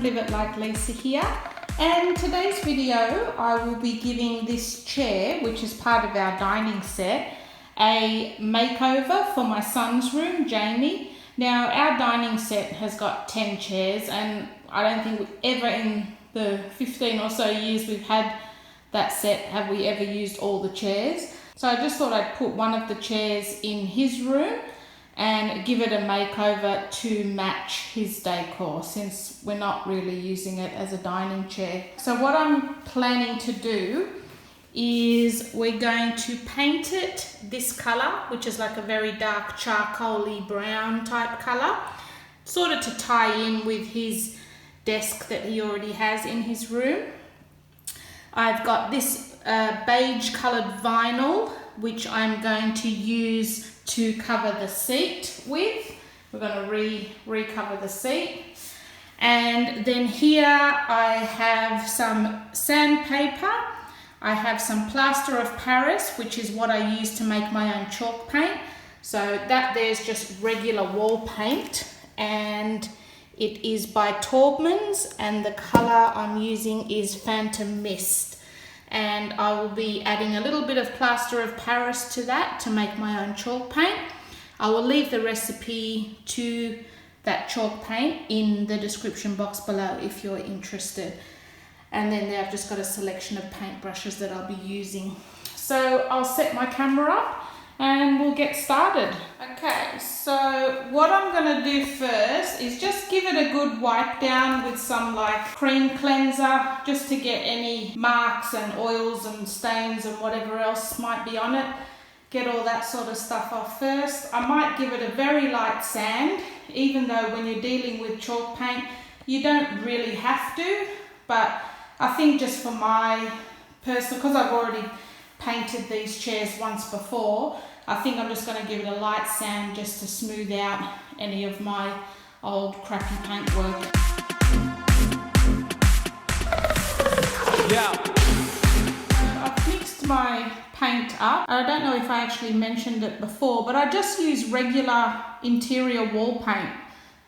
LiveItLikeLisa here, and today's video I will be giving this chair, which is part of our dining set, a makeover for my son's room, Jamie. Now our dining set has got 10 chairs and I don't think ever in the 15 or so years we've had that set have we ever used all the chairs. So I just thought I'd put one of the chairs in his room and give it a makeover to match his decor, since we're not really using it as a dining chair. So what I'm planning to do is we're going to paint it this color, which is like a very dark charcoaly brown type color, sort of to tie in with his desk that he already has in his room. I've got this beige colored vinyl, which I'm going to use to cover the seat with. We're going to recover the seat. And then here I have some sandpaper. I have some plaster of Paris, which is what I use to make my own chalk paint. So that there's just regular wall paint, and it is by Taubman's, and the color I'm using is Phantom Mist. And I will be adding a little bit of plaster of Paris to that to make my own chalk paint. I will leave the recipe to that chalk paint in the description box below if you're interested. And then there I've just got a selection of paint brushes that I'll be using. So I'll set my camera up and we'll get started. Okay, so what I'm gonna do first is just give it a good wipe down with some like cream cleanser, just to get any marks and oils and stains and whatever else might be on it. Get all that sort of stuff off first. I might give it a very light sand, even though when you're dealing with chalk paint, you don't really have to, but I think just for my personal, because I've already painted these chairs once before, I think I'm just going to give it a light sand just to smooth out any of my old crappy paint work. Yeah. I've mixed my paint up. I don't know if I actually mentioned it before, but I just use regular interior wall paint,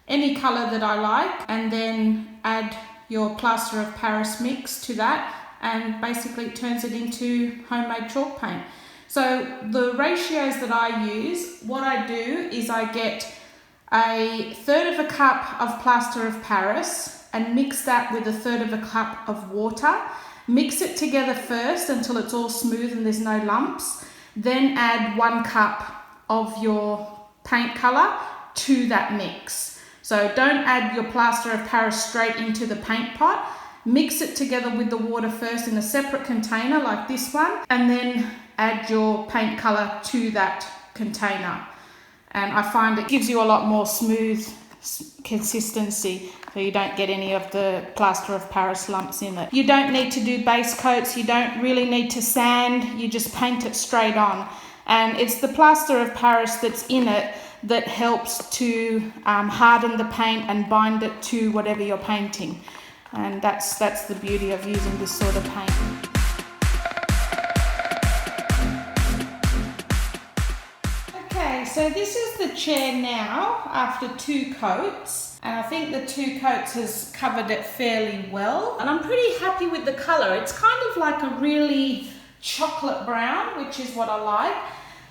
any color that I like, and then add your plaster of Paris mix to that, and basically it turns it into homemade chalk paint. So the ratios that I use, what I do is I get a third of a cup of plaster of Paris and mix that with a third of a cup of water. Mix it together first until it's all smooth and there's no lumps. Then add 1 cup of your paint color to that mix. So don't add your plaster of Paris straight into the paint pot. Mix it together with the water first in a separate container like this one, and then add your paint color to that container. And I find it gives you a lot more smooth consistency, so you don't get any of the plaster of Paris lumps in it. You don't need to do base coats, you don't really need to sand, you just paint it straight on. And it's the plaster of Paris that's in it that helps to harden the paint and bind it to whatever you're painting. And that's the beauty of using this sort of paint. Okay, so this is the chair now after 2 coats, and I think the 2 coats has covered it fairly well, and I'm pretty happy with the color. It's kind of like a really chocolate brown, which is what I like.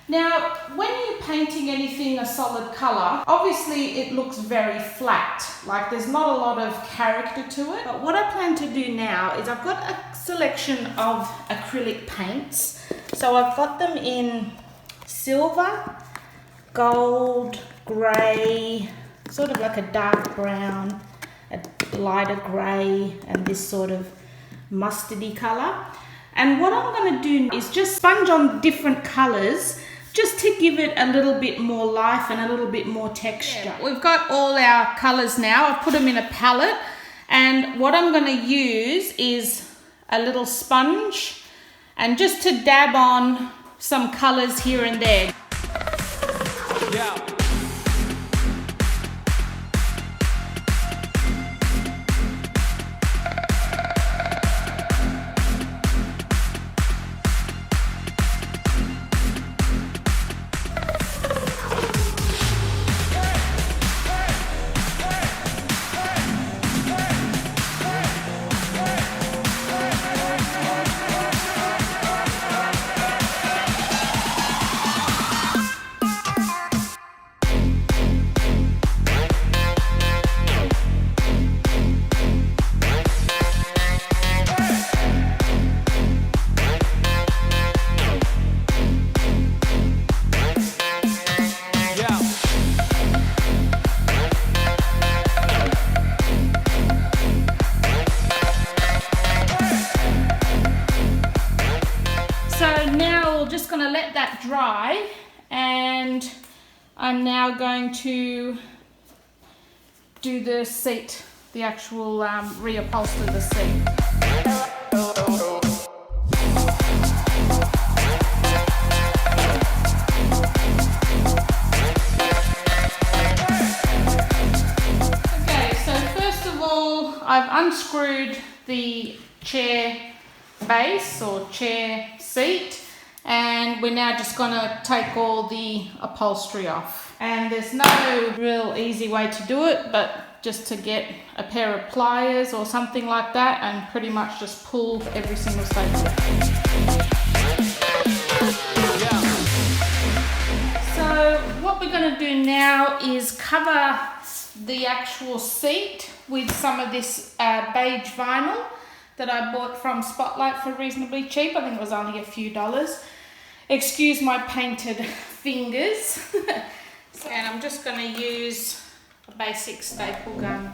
Now, when you're painting anything a solid color, obviously it looks very flat, like there's not a lot of character to it. But what I plan to do now is I've got a selection of acrylic paints. So I've got them in silver, gold, grey, sort of like a dark brown, a lighter grey, and this sort of mustardy color. And what I'm going to do is just sponge on different colors just to give it a little bit more life and a little bit more texture. Yeah, we've got all our colors now. I've put them in a palette, and what I'm going to use is a little sponge and just to dab on some colors here and there. Yeah. going to let that dry, and I'm now going to do the seat, the actual reupholster the seat. Okay, so first of all, I've unscrewed the chair base or chair seat, and we're now just going to take all the upholstery off. And there's no real easy way to do it, but just to get a pair of pliers or something like that and pretty much just pull every single staple. So what we're going to do now is cover the actual seat with some of this beige vinyl that I bought from Spotlight for reasonably cheap. I think it was only a few dollars. Excuse my painted fingers. And I'm just going to use a basic staple gun.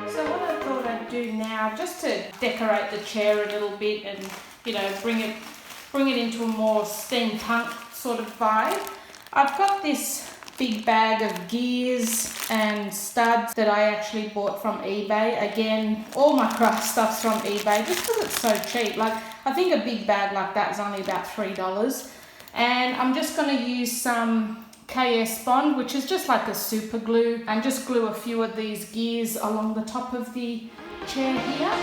So what I thought I'd do now, just to decorate the chair a little bit and, you know, bring it into a more steampunk sort of vibe, I've got this big bag of gears and studs that I actually bought from eBay. Again, all my craft stuff's from eBay just because it's so cheap. Like, I think a big bag like that is only about $3. And I'm just going to use some KS Bond, which is just like a super glue, and just glue a few of these gears along the top of the chair here.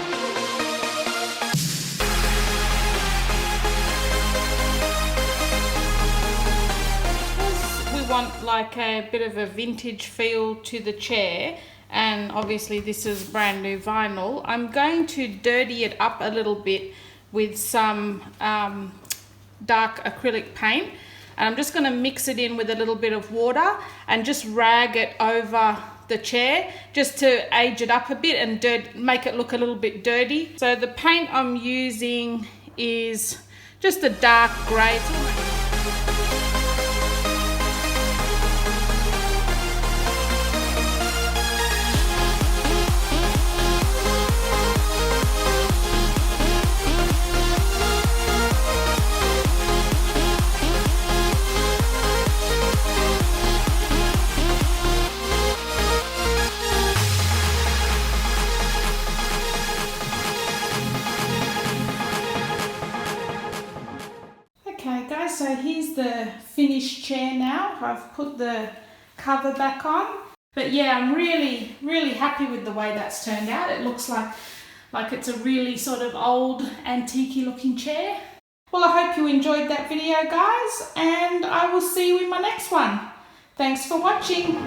Want like a bit of a vintage feel to the chair, and obviously this is brand new vinyl, I'm going to dirty it up a little bit with some dark acrylic paint, and I'm just going to mix it in with a little bit of water and just rag it over the chair just to age it up a bit and make it look a little bit dirty. So the paint I'm using is just a dark grey. Okay guys, so here's the finished chair now. I've put the cover back on. But yeah, I'm really, really happy with the way that's turned out. It looks like it's a really sort of old, antique-y looking chair. Well, I hope you enjoyed that video, guys, and I will see you in my next one. Thanks for watching.